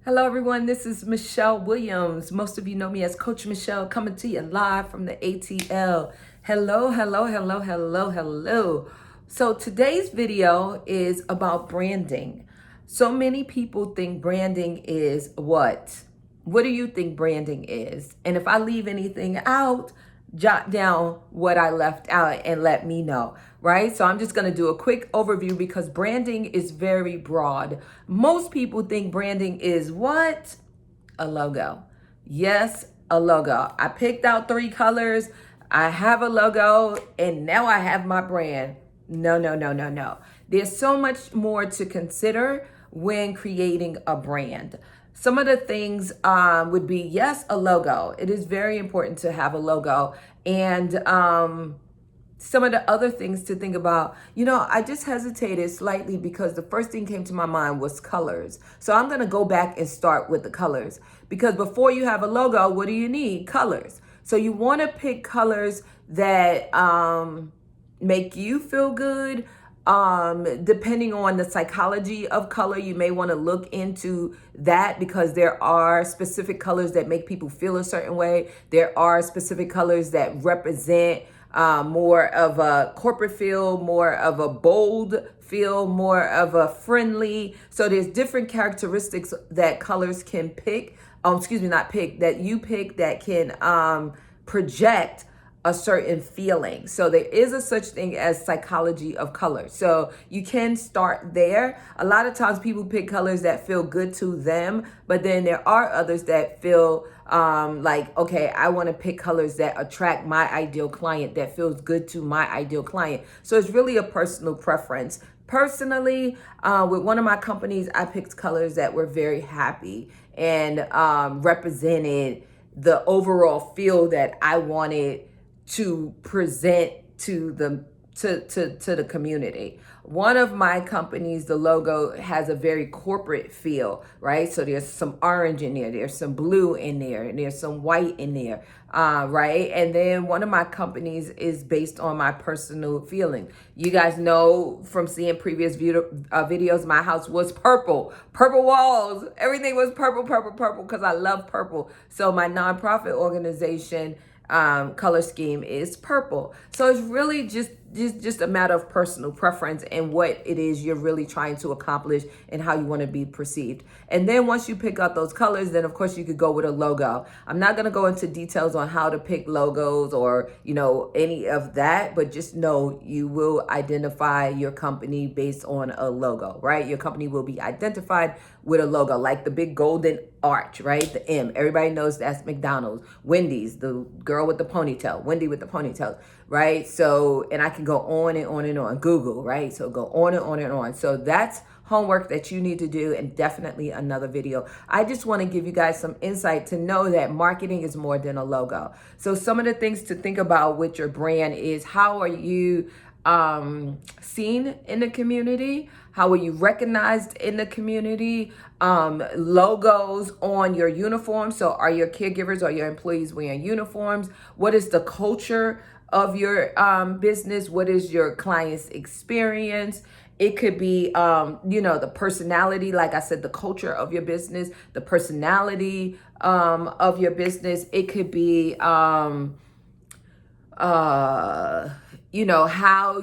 Hello, everyone. This is Michelle Williams. Most of you know me as Coach Michelle, coming to you live from the ATL. Hello, hello, hello, hello, hello. So today's video is about branding. So many people think branding is what? What do you think branding is? And if I leave anything out, jot down what I left out and let me know, right? So I'm just going to do a quick overview because branding is very broad. Most people think branding is what? A logo. Yes, a logo. I picked out 3 colors. I have a logo and now I have my brand. No, no, no, no, no. There's so much more to consider when creating a brand. Some of the things would be, yes, a logo. It is very important to have a logo. And some of the other things to think about, I just hesitated slightly because the first thing came to my mind was colors. So I'm going to go back and start with the colors because before you have a logo, what do you need? Colors. So you want to pick colors that make you feel good. Depending on the psychology of color, you may want to look into that because there are specific colors that make people feel a certain way. There are specific colors that represent more of a corporate feel, more of a bold feel, more of a friendly. So there's different characteristics that colors can pick. Not pick, that you pick that can project a certain feeling. So there is a such thing as psychology of color. So you can start there. A lot of times people pick colors that feel good to them, but then there are others that feel like, okay, I want to pick colors that attract my ideal client, that feels good to my ideal client. So it's really a personal preference. Personally, with one of my companies, I picked colors that were very happy and represented the overall feel that I wanted to present to the community. One of my companies, the logo has a very corporate feel, right? So there's some orange in there, there's some blue in there, and there's some white in there, right? And then one of my companies is based on my personal feeling. You guys know from seeing previous videos, my house was purple walls. Everything was purple, because I love purple. So my nonprofit organization color scheme is purple. So it's really just a matter of personal preference and what it is you're really trying to accomplish and how you want to be perceived. And then once you pick out those colors, then of course you could go with a logo. I'm not going to go into details on how to pick logos or, any of that, but just know you will identify your company based on a logo, right? Your company will be identified with a logo, like the big golden arch, right? The M. Everybody knows that's McDonald's. Wendy's, the girl with the ponytail, Wendy with the ponytail, right? So, and I can go on and on and on. Google, right? So go on and on and on. So that's homework that you need to do, and definitely another video. I just want to give you guys some insight to know that marketing is more than a logo. So some of the things to think about with your brand is, how are you seen in the community? How are you recognized in the community? Logos on your uniform. So are your caregivers or your employees wearing uniforms? What is the culture of your business? What is your client's experience? It could be, the personality, like I said, the culture of your business, the personality of your business. It could be, how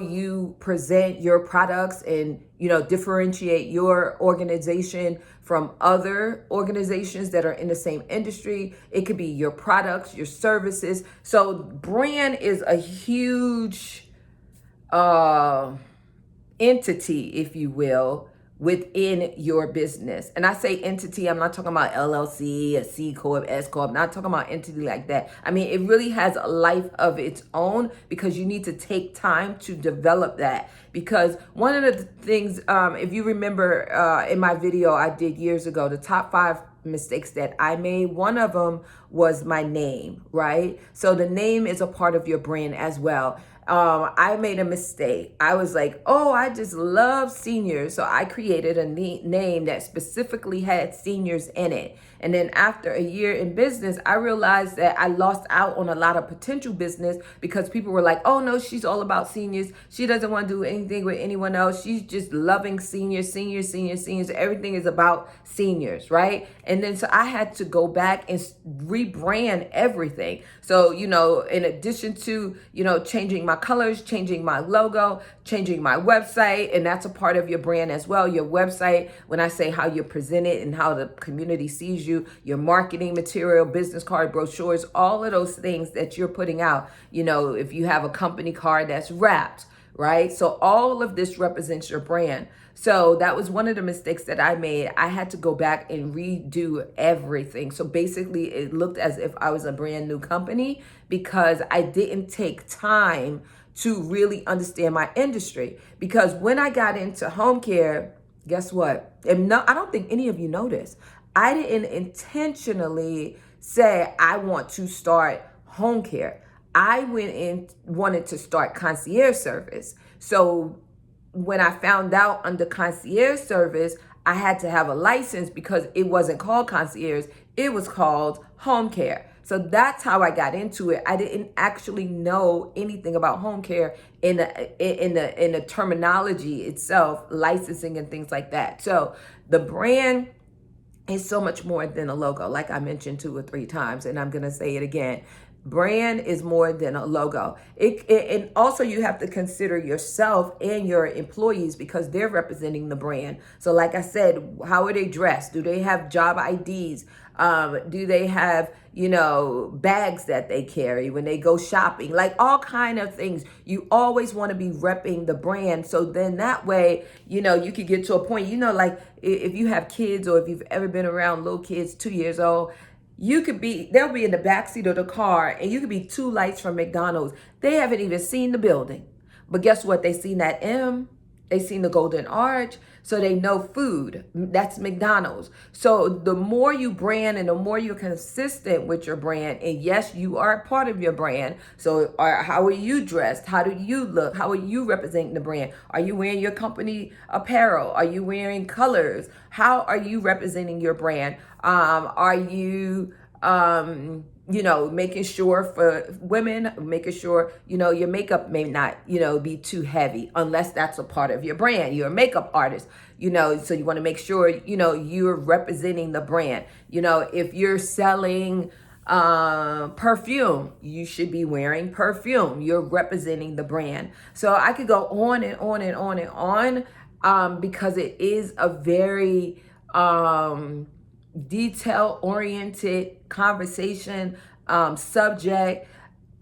you present your products and, differentiate your organization from other organizations that are in the same industry. It could be your products, your services. So brand is a huge entity, if you will, within your business. And I say entity, I'm not talking about LLC, a C Corp, S Corp, not talking about entity like that. I mean, it really has a life of its own because you need to take time to develop that. Because one of the things, if you remember in my video I did years ago, the top 5 mistakes that I made, one of them was my name, right? So the name is a part of your brand as well. I made a mistake. I was like, oh, I just love seniors. So I created a name that specifically had seniors in it. And then after a year in business, I realized that I lost out on a lot of potential business because people were like, oh no, she's all about seniors. She doesn't want to do anything with anyone else. She's just loving seniors, seniors, seniors, seniors. Everything is about seniors, right? And then so I had to go back and rebrand everything. So, in addition to, changing my colors, changing my logo, changing my website, and that's a part of your brand as well. Your website, when I say how you're presented and how the community sees you, your marketing material, business card, brochures, all of those things that you're putting out. If you have a company card that's wrapped, right? So all of this represents your brand. So that was one of the mistakes that I made. I had to go back and redo everything. So basically it looked as if I was a brand new company because I didn't take time to really understand my industry. Because when I got into home care, guess what? And no, I don't think any of you know this. I didn't intentionally say I want to start home care. I went in wanted to start concierge service. So when I found out under concierge service, I had to have a license because it wasn't called concierge, it was called home care. So that's how I got into it. I didn't actually know anything about home care in the terminology itself, licensing and things like that. So the brand is so much more than a logo, like I mentioned 2 or 3 times, and I'm gonna say it again. Brand is more than a logo. And also you have to consider yourself and your employees because they're representing the brand. So like I said, how are they dressed? Do they have job IDs? Do they have, bags that they carry when they go shopping? Like all kind of things. You always want to be repping the brand. So then that way, you could get to a point, like if you have kids or if you've ever been around little kids, 2 years old, they'll be in the backseat of the car and you could be 2 lights from McDonald's. They haven't even seen the building. But guess what? They seen that M, they seen the Golden Arch, so they know food. That's McDonald's. So the more you brand and the more you're consistent with your brand, and yes, you are a part of your brand. So how are you dressed? How do you look? How are you representing the brand? Are you wearing your company apparel? Are you wearing colors? How are you representing your brand? Are you making sure for women, making sure, your makeup may not, be too heavy unless that's a part of your brand. You're a makeup artist, so you want to make sure, you're representing the brand. If you're selling perfume, you should be wearing perfume. You're representing the brand. So I could go on and on and on and on because it is a very detail-oriented conversation subject.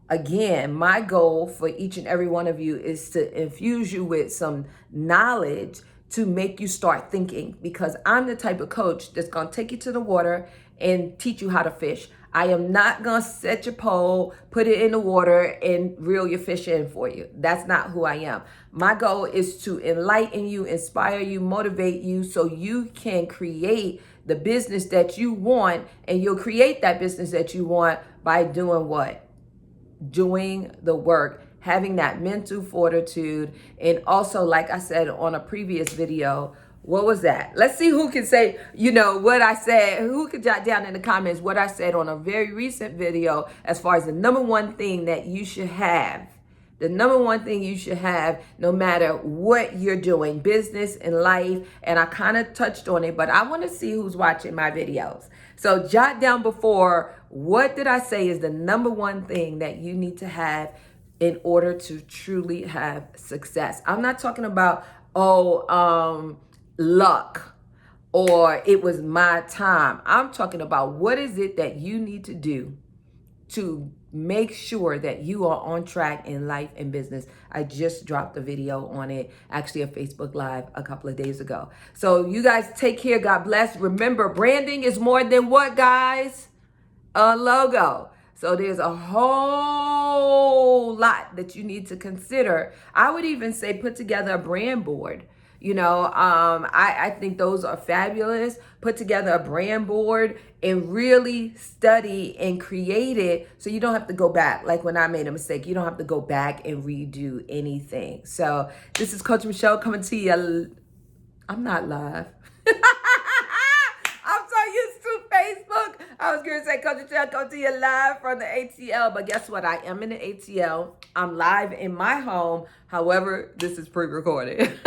Again, my goal for each and every one of you is to infuse you with some knowledge to make you start thinking, because I'm the type of coach that's going to take you to the water and teach you how to fish. I am not going to set your pole, put it in the water, and reel your fish in for you. That's not who I am. My goal is to enlighten you, inspire you, motivate you so you can create the business that you want, and you'll create that business that you want by doing what? Doing the work, having that mental fortitude. And also, like I said on a previous video, what was that? Let's see who can say, what I said. Who could jot down in the comments what I said on a very recent video as far as the number one thing that you should have. The number one thing you should have no matter what you're doing, business and life. And I kind of touched on it, but I want to see who's watching my videos. So jot down before, what did I say is the number one thing that you need to have in order to truly have success? I'm not talking about, luck or it was my time. I'm talking about what is it that you need to do to make sure that you are on track in life and business. I just dropped a video on it, actually a Facebook Live a couple of days ago. So you guys take care. God bless. Remember, branding is more than what, guys? A logo. So there's a whole lot that you need to consider. I would even say put together a brand board. I think those are fabulous. Put together a brand board and really study and create it so you don't have to go back. Like when I made a mistake, you don't have to go back and redo anything. So this is Coach Michele coming to you. I'm not live. I'm so used to Facebook. I was going to say, Coach Michele, come to you live from the ATL. But guess what? I am in the ATL. I'm live in my home. However, this is pre-recorded.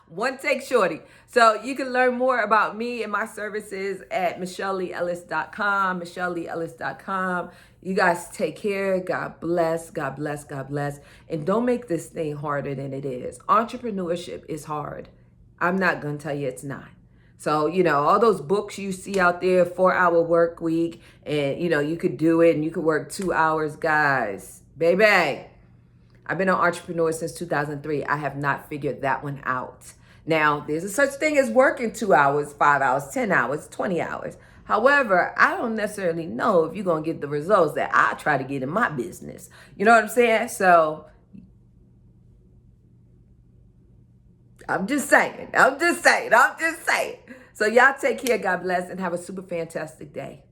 One take shorty. So you can learn more about me and my services at micheleellis.com, micheleellis.com. You guys take care. God bless, God bless, God bless. And don't make this thing harder than it is. Entrepreneurship is hard. I'm not going to tell you it's not. So, all those books you see out there, 4-hour work week, and, you could do it and you could work 2 hours, guys. Baby, I've been an entrepreneur since 2003. I have not figured that one out. Now, there's a such thing as working 2 hours, 5 hours, 10 hours, 20 hours. However, I don't necessarily know if you're going to get the results that I try to get in my business. You know what I'm saying? So I'm just saying. So y'all take care. God bless and have a super fantastic day.